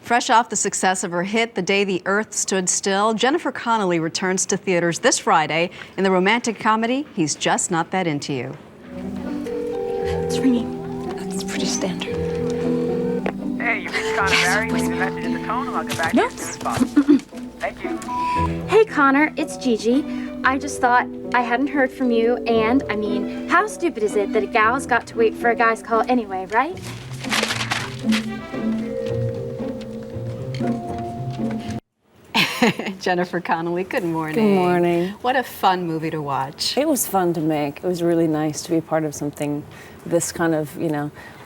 Fresh off the success of her hit The Day the Earth Stood Still, Jennifer Connolly returns to theaters this Friday in the romantic comedy He's Just Not That Into You. It's ringing. That's pretty standard. Hey, you reached Connor Barry. Leave a message in the tone and I'll get back to you as soon as possible. Thank you. Hey, Connor, it's Gigi. I just thought I hadn't heard from you, and, I mean, how stupid is it that a gal's got to wait for a guy's call anyway, right? Jennifer Connolly, good morning. Good morning. What a fun movie to watch. It was fun to make. It was really nice to be part of something this kind of,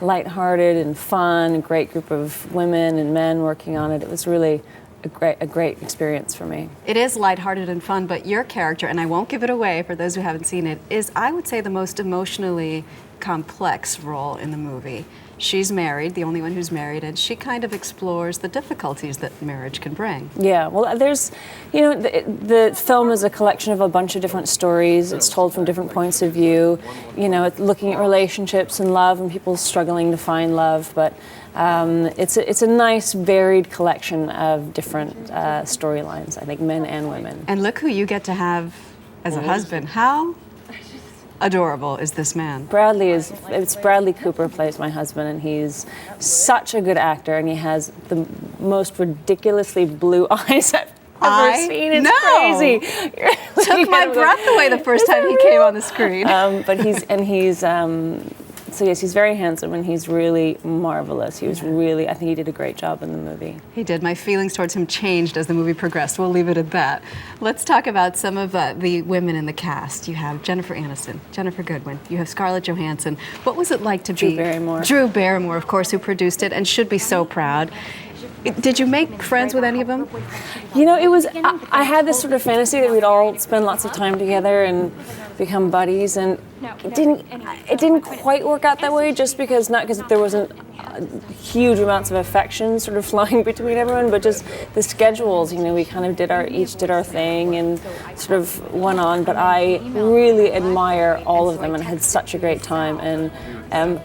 lighthearted and fun, a great group of women and men working on it. It was really a great experience for me. It is lighthearted and fun, but your character, and I won't give it away for those who haven't seen it, is, I would say, the most emotionally complex role in the movie. She's married, the only one who's married, and she kind of explores the difficulties that marriage can bring. Yeah, well, there's, the film is a collection of a bunch of different stories. It's told from different points of view, looking at relationships and love and people struggling to find love, but it's a nice, varied collection of different storylines, I think, men and women. And look who you get to have as a husband. How adorable is this man? It's Bradley Cooper plays my husband, and he's such a good actor, and he has the most ridiculously blue eyes I've ever seen. It's crazy. Took my breath away the first time he came on the screen. So yes, he's very handsome, and he's really marvelous. He was I think he did a great job in the movie. He did. My feelings towards him changed as the movie progressed. We'll leave it at that. Let's talk about some of the women in the cast. You have Jennifer Aniston, Jennifer Goodwin. You have Scarlett Johansson. What was it like to be... Drew Barrymore, of course, who produced it and should be so proud. Did you make friends with any of them? It was, I had this sort of fantasy that we'd all spend lots of time together and become buddies, and it didn't quite work out that way, just because, not because there wasn't huge amounts of affection sort of flowing between everyone, but just the schedules, we kind of each did our thing and sort of went on, but I really admire all of them and had such a great time, and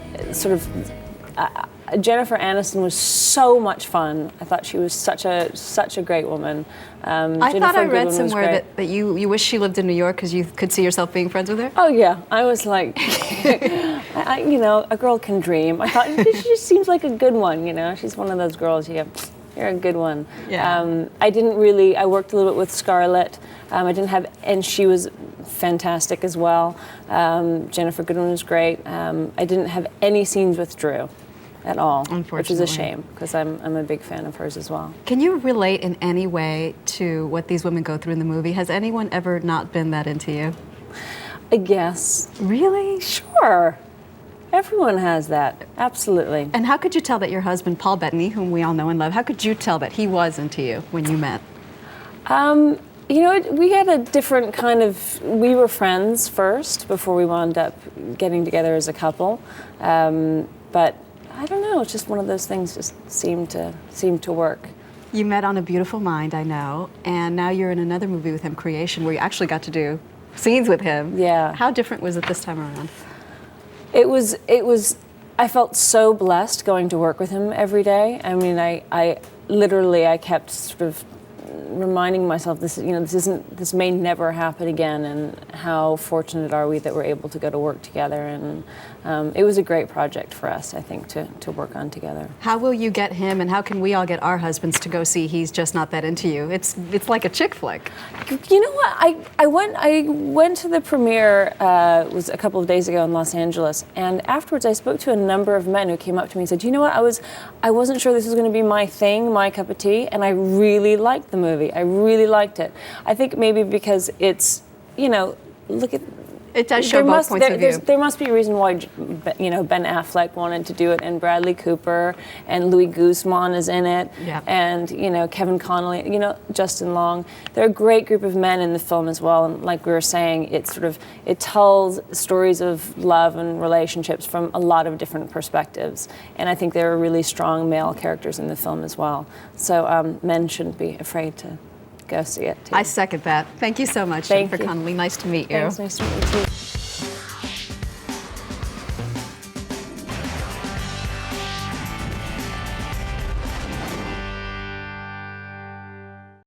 Jennifer Aniston was so much fun. I thought she was such a great woman. I thought I read somewhere that you wish she lived in New York because you could see yourself being friends with her? Oh yeah, I was like, a girl can dream. I thought she just seems like a good one. She's one of those girls. You're a good one. Yeah. I worked a little bit with Scarlett. And she was fantastic as well. Jennifer Goodwin was great. I didn't have any scenes with Drew at all, which is a shame, because I'm a big fan of hers as well. Can you relate in any way to what these women go through in the movie? Has anyone ever not been that into you? I guess. Really? Sure. Everyone has that, absolutely. And how could you tell that your husband, Paul Bettany, whom we all know and love, how could you tell that he was into you when you met? We had a different kind of, we were friends first before we wound up getting together as a couple. But I don't know, it's just one of those things just seemed to work. You met on A Beautiful Mind, I know, and now you're in another movie with him, Creation, where you actually got to do scenes with him. Yeah. How different was it this time around? It was, I felt so blessed going to work with him every day. I mean, I kept sort of reminding myself, this may never happen again, and how fortunate are we that we're able to go to work together. And it was a great project for us, I think, to work on together. How will you get him, and how can we all get our husbands to go see He's Just Not That Into You? It's like a chick flick. You know what? I went to the premiere, it was a couple of days ago in Los Angeles, and afterwards I spoke to a number of men who came up to me and said, you know what, I wasn't sure this was going to be my thing, my cup of tea, and I really liked the movie. I really liked it. I think maybe because it's, look at... It does show both points of view. There must be a reason why, Ben Affleck wanted to do it, and Bradley Cooper, and Louis Guzman is in it, and, Kevin Connolly, Justin Long. They're a great group of men in the film as well, and like we were saying, it tells stories of love and relationships from a lot of different perspectives, and I think there are really strong male characters in the film as well. So men shouldn't be afraid to go see it too. I second that. Thank you so much, Jennifer Connolly. Nice to meet you. Thanks, nice to meet you too.